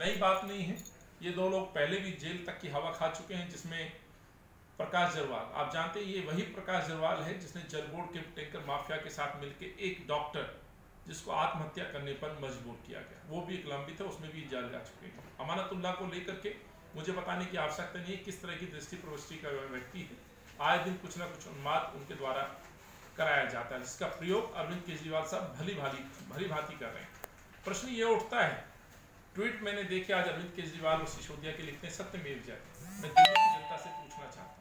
नई बात नहीं है। ये दो लोग पहले भी जेल तक की हवा खा चुके हैं, जिसमें प्रकाश जरवाल, आप जानते हैं ये वही प्रकाश जरवाल है जिसने जल बोर्ड के टैंकर माफिया के साथ मिलकर एक डॉक्टर जिसको आत्महत्या करने पर मजबूर किया गया, वो भी एक लंबित है, उसमें भी जेल जा चुके हैं। अमानतुल्लाह को लेकर के मुझे बताने की आवश्यकता नहीं है किस तरह की दृष्टि प्रविष्टि का व्यक्ति है। आए दिन कुछ ना कुछ उन्माद उनके द्वारा कराया जाता है, जिसका प्रयोग अरविंद केजरीवाल साहब भली भांति कर रहे हैं। प्रश्न ये उठता है, ट्वीट मैंने देखे आज अरविंद केजरीवाल और सिसोदिया के लिखते हैं सत्यमेव जयते। मैं दिल्ली की जनता से पूछना चाहता हूँ,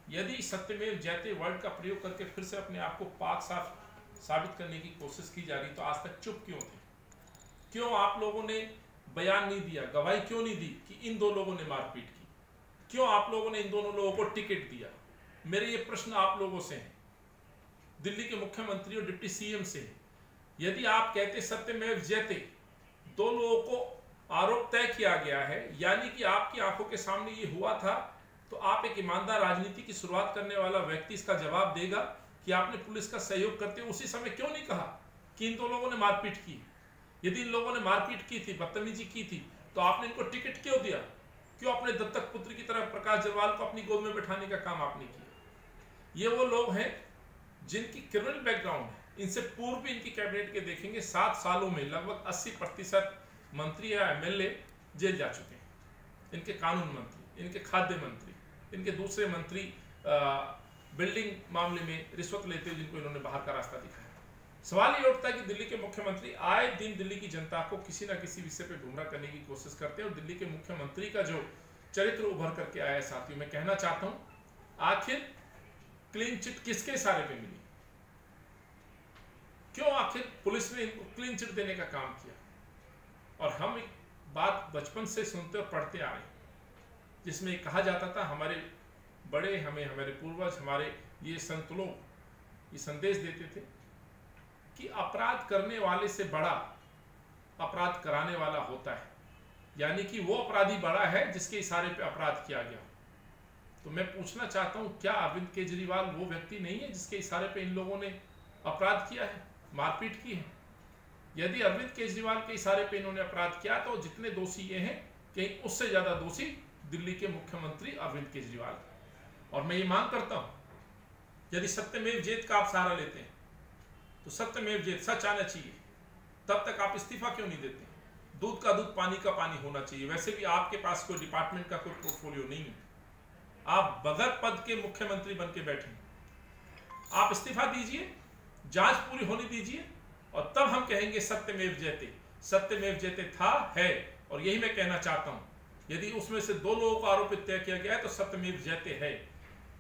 यदि सत्यमेव जयते वर्ड का प्रयोग करके फिर से अपने आप को पाक साफ साबित करने की कोशिश की जा रही, तो आज तक चुप क्यों थे? क्यों आप लोगों ने बयान नहीं दिया, गवाही क्यों नहीं दी कि इन दो लोगों ने मारपीट की? क्यों आप लोगों ने इन दोनों लोगों को टिकट दिया? मेरे ये प्रश्न आप लोगों से हैं, दिल्ली के मुख्यमंत्री और डिप्टी सीएम से। यदि आप कहते सत्यमेव जयते, दो लोगों को आरोप तय किया गया है, यानी कि आपकी आंखों के सामने ये हुआ था, तो आप एक ईमानदार राजनीति की शुरुआत करने वाला व्यक्ति इसका जवाब देगा कि आपने पुलिस का सहयोग करते हुए उसी समय क्यों नहीं कहा कि इन दो लोगों ने मारपीट की? यदि इन लोगों ने मारपीट की थी, बदतमीजी की थी, तो आपने इनको टिकट क्यों दिया? क्यों अपने दत्तक पुत्र की तरह प्रकाश जरवाल को अपनी गोद में बैठाने का काम आपने किया? ये वो लोग हैं जिनकी क्रिमिनल बैकग्राउंड है। इनसे पूर्व भी इनकी कैबिनेट के देखेंगे 7 सालों में लगभग 80% मंत्री या एमएलए जेल जा चुके हैं। इनके कानून मंत्री, इनके खाद्य मंत्री, इनके दूसरे मंत्री बिल्डिंग मामले में रिश्वत लेते हुए जिनको इन्होंने बाहर का रास्ता दिखाया। सवाल ये उठता है कि दिल्ली के मुख्यमंत्री आए दिन दिल्ली की जनता को किसी ना किसी विषय पे गुमराह करने की कोशिश करते हैं, और दिल्ली के मुख्यमंत्री का जो चरित्र उभर करके आया है, साथियों मैं कहना चाहता हूं, आखिर क्लीन चिट किसके इशारे पे मिली? क्यों आखिर पुलिस ने इनको क्लीन चिट देने का काम किया? और हम एक बात बचपन से सुनते और पढ़ते आ रहे हैं, जिसमें कहा जाता था, हमारे बड़े हमारे पूर्वज, हमारे ये संत लोग ये संदेश देते थे कि अपराध करने वाले से बड़ा अपराध कराने वाला होता है, यानी कि वो अपराधी बड़ा है जिसके इशारे पे अपराध किया गया। तो मैं पूछना चाहता हूं, क्या अरविंद केजरीवाल वो व्यक्ति नहीं है जिसके इशारे पे इन लोगों ने अपराध किया है, मारपीट की है? यदि अरविंद केजरीवाल के इशारे पे इन्होंने अपराध किया, तो जितने दोषी ये हैं, कहीं उससे ज्यादा दोषी दिल्ली के मुख्यमंत्री अरविंद केजरीवाल। और मैं ये मांग करता हूं, यदि सत्यमेव जयते का आप सहारा लेते हैं, तो सत्यमेव जयते, सच आना चाहिए। तब तक आप इस्तीफा क्यों नहीं देते? दूध का दूध, पानी का पानी होना चाहिए। वैसे भी आपके पास कोई डिपार्टमेंट का कोई पोर्टफोलियो नहीं है, आप बगैर पद के मुख्यमंत्री बन के बैठे। आप इस्तीफा दीजिए, जांच पूरी होने दीजिए, और तब हम कहेंगे सत्यमेव जयते। सत्यमेव जयते था, है, और यही मैं कहना चाहता हूं। यदि उसमें से 2 लोगों को आरोपित तय किया गया है, तो सत्यमेव जयते है,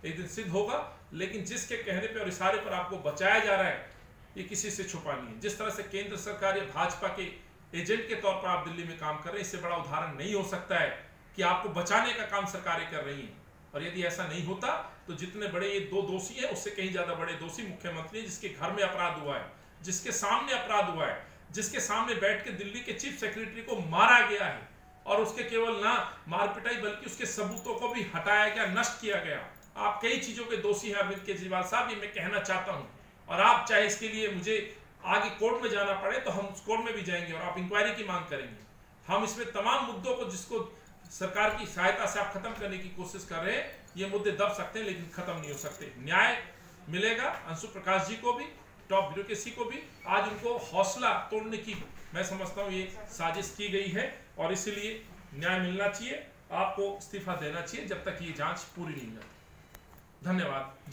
एक दिन सिद्ध होगा। लेकिन जिसके कहने पर और इशारे पर आपको बचाया जा रहा है, ये किसी से छुपा नहीं है। जिस तरह से केंद्र सरकार या भाजपा के एजेंट के तौर पर आप दिल्ली में काम कर रहे हैं, इससे बड़ा उदाहरण नहीं हो सकता है कि आपको बचाने का काम सरकारें कर रही हैं। और यदि ऐसा नहीं होता, तो जितने बड़े ये 2 दोषी हैं, उससे कहीं ज्यादा बड़े दोषी मुख्यमंत्री, जिसके घर में अपराध हुआ है, जिसके सामने अपराध हुआ है, जिसके सामने बैठ के दिल्ली के चीफ सेक्रेटरी को मारा गया है, और उसके केवल ना मार पिटाई बल्कि उसके सबूतों को भी हटाया गया, नष्ट किया गया। आप कई चीजों के दोषी हैं अरविंद केजरीवाल साहब, ये मैं कहना चाहता हूं। और आप चाहे इसके लिए मुझे आगे कोर्ट में जाना पड़े, तो हम उस कोर्ट में भी जाएंगे और आप इंक्वायरी की मांग करेंगे। हम इसमें तमाम मुद्दों को, जिसको सरकार की सहायता से आप खत्म करने की कोशिश कर रहे हैं, ये मुद्दे दब सकते हैं, लेकिन खत्म नहीं हो सकते। न्याय मिलेगा अंशु प्रकाश जी को भी, टॉप ब्यूरोक्रेसी को भी। आज उनको हौसला तोड़ने की मैं समझता हूँ ये साजिश की गई है, और इसीलिए न्याय मिलना चाहिए। आपको इस्तीफा देना चाहिए जब तक ये जांच पूरी नहीं होती। धन्यवाद।